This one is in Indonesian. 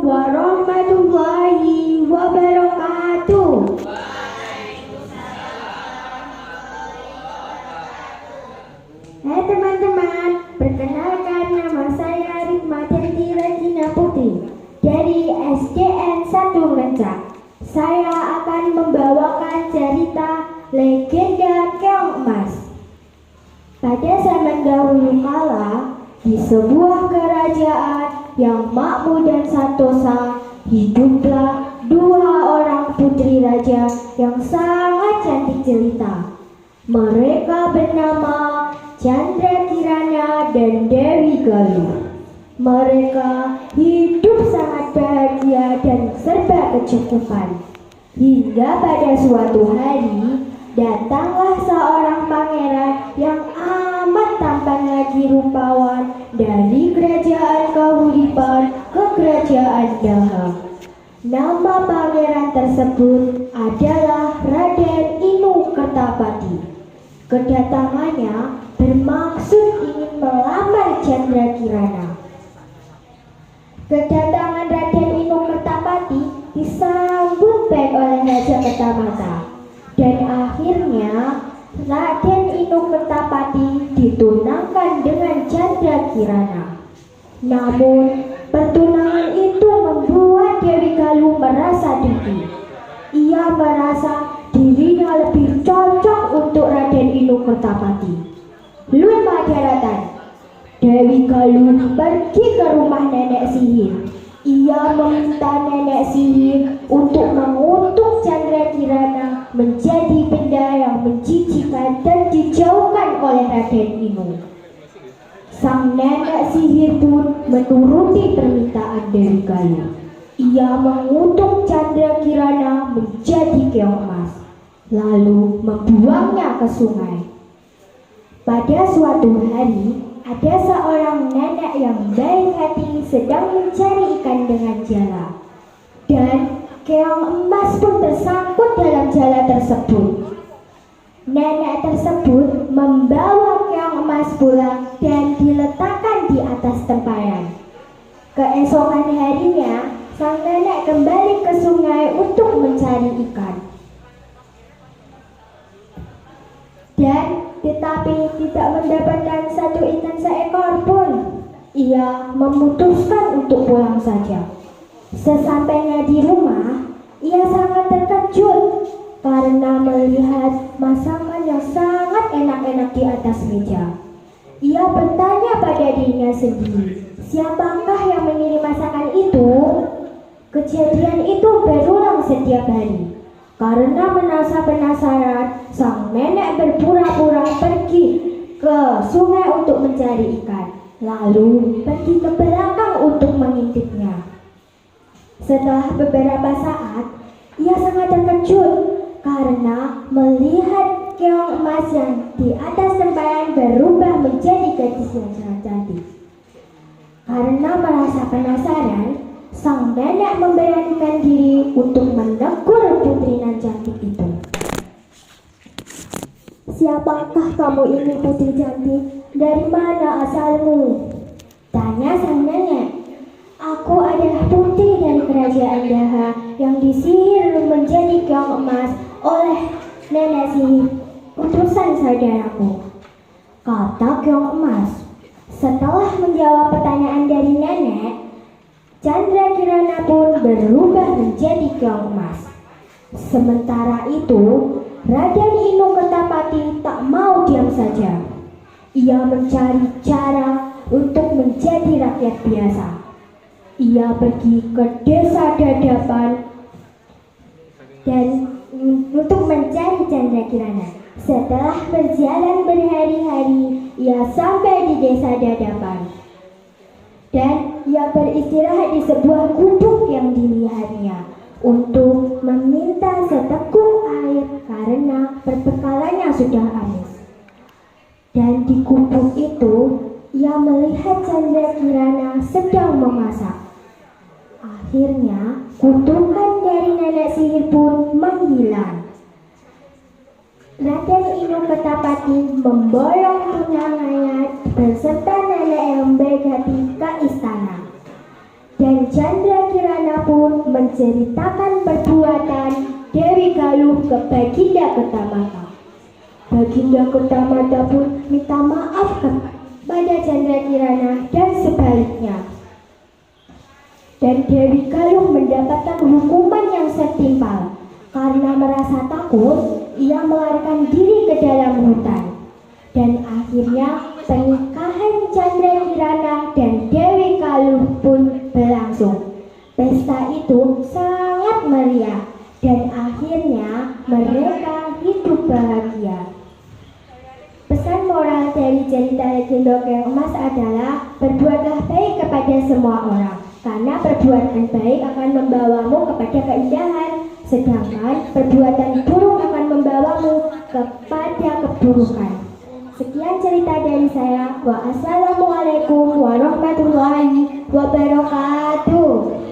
warahmatullahi wabarakatuh. Hai teman-teman, perkenalkan nama saya Rikmadanti Regina Putri dari SDN 1 Mencak. Saya akan membawakan cerita legenda Keong Emas. Pada zaman dahulu kala, di sebuah kerajaan yang makmur dan sentosa, hiduplah dua orang putri raja yang sangat cantik jelita. Mereka bernama Chandra Kirana dan Dewi Galuh. Mereka hidup sangat bahagia dan serba kecukupan. Hingga pada suatu hari, datanglah seorang pangeran yang amat tampan lagi rupawan dari kerajaan Kahuripan ke kerajaan Daha. Nama pangeran tersebut adalah Raden Inu Kertapati. Kedatangannya bermaksud ingin melamar Chandra Kirana. Kedatangan Raden Inu Kertapati disambut baik oleh Raja Kertamata, dan akhirnya Raden Inu Kertapati ditunangkan dengan Chandra Kirana. Namun pertunangan itu membuat Dewi Galuh merasa dengki. Ia merasa dirinya lebih cocok untuk Raden Inu Kertapati. Lupa daratan, Dewi Galuh pergi ke rumah nenek sihir. Ia meminta nenek sihir untuk mengutuk Chandra Kirana menjadi benda yang menjijikan dan dijauhkan oleh Raden Inu. Sang nenek sihir pun menuruti permintaan Dewi Galuh. Ia mengutuk Chandra Kirana menjadi keong emas, lalu membuangnya ke sungai. Pada suatu hari, ada seorang nenek yang baik hati sedang mencari ikan dengan jala, dan keong emas pun tersangkut dalam jala tersebut. Nenek tersebut membawa keong emas pulang dan diletakkan di atas tempayan. Keesokan harinya, sang nenek kembali ke sungai untuk mencari ikan. Dan tetapi tidak mendapatkan satu ikan seekor pun. Ia memutuskan untuk pulang saja. Sesampainya di rumah, ia sangat terkejut karena melihat masakan yang sangat enak-enak di atas meja. Ia bertanya pada dirinya sendiri, siapakah yang mengirim masakan itu? Kejadian itu berulang setiap hari. Karena merasa penasaran, sang nenek berpura-pura pergi ke sungai untuk mencari ikan, lalu pergi ke belakang untuk mengintipnya. Setelah beberapa saat, ia sangat terkejut karena melihat keong emas yang di atas tempayan berubah menjadi gadis yang sangat cantik. Karena merasa penasaran, sang nenek memberanikan diri untuk menegur putri nan cantik itu. "Siapakah kamu ini, putri cantik? Dari mana asalmu?" tanya sang nenek. "Aku adalah putri dari kerajaan Daha yang disihir menjadi keong emas oleh nenek sihir utusan saudaraku," kata keong emas. Setelah menjawab pertanyaan dari nenek, Chandra Kirana pun berubah menjadi keong emas. Sementara itu, Raden Inu Kertapati tak mau diam saja. Ia mencari cara untuk menjadi rakyat biasa. Ia pergi ke desa Dadapan dan untuk mencari Chandra Kirana. Setelah berjalan berhari-hari, ia sampai di desa Dadapan. Dan ia beristirahat di sebuah gubuk yang dilihatnya untuk meminta seteguk air karena perbekalannya sudah habis. Dan di gubuk itu, ia melihat Chandra Kirana sedang memasak. Akhirnya, kutukan dari nenek sihir pun menghilang. Raden Inu Kertapati memboyong tunangannya beserta nenek yang baik hati ke istana. Dan Chandra Chandra Kirana pun menceritakan perbuatan Dewi Galuh ke Baginda Kertamata. Baginda Kertamata pun minta maaf kepada Chandra Kirana dan sebaliknya. Dan Dewi Galuh mendapatkan hukuman yang setimpal. Karena merasa takut, ia melarikan diri ke dalam hutan. Dan akhirnya pernikahan Chandra Kirana dan Dewi Galuh pun berlangsung. Pesta itu sangat meriah dan akhirnya mereka hidup bahagia. Pesan moral dari cerita legenda Dongeng Emas adalah berbuatlah baik kepada semua orang, karena perbuatan baik akan membawamu kepada keindahan, sedangkan perbuatan buruk akan membawamu kepada keburukan. Sekian cerita dari saya. Wassalamualaikum warahmatullahi wabarakatuh.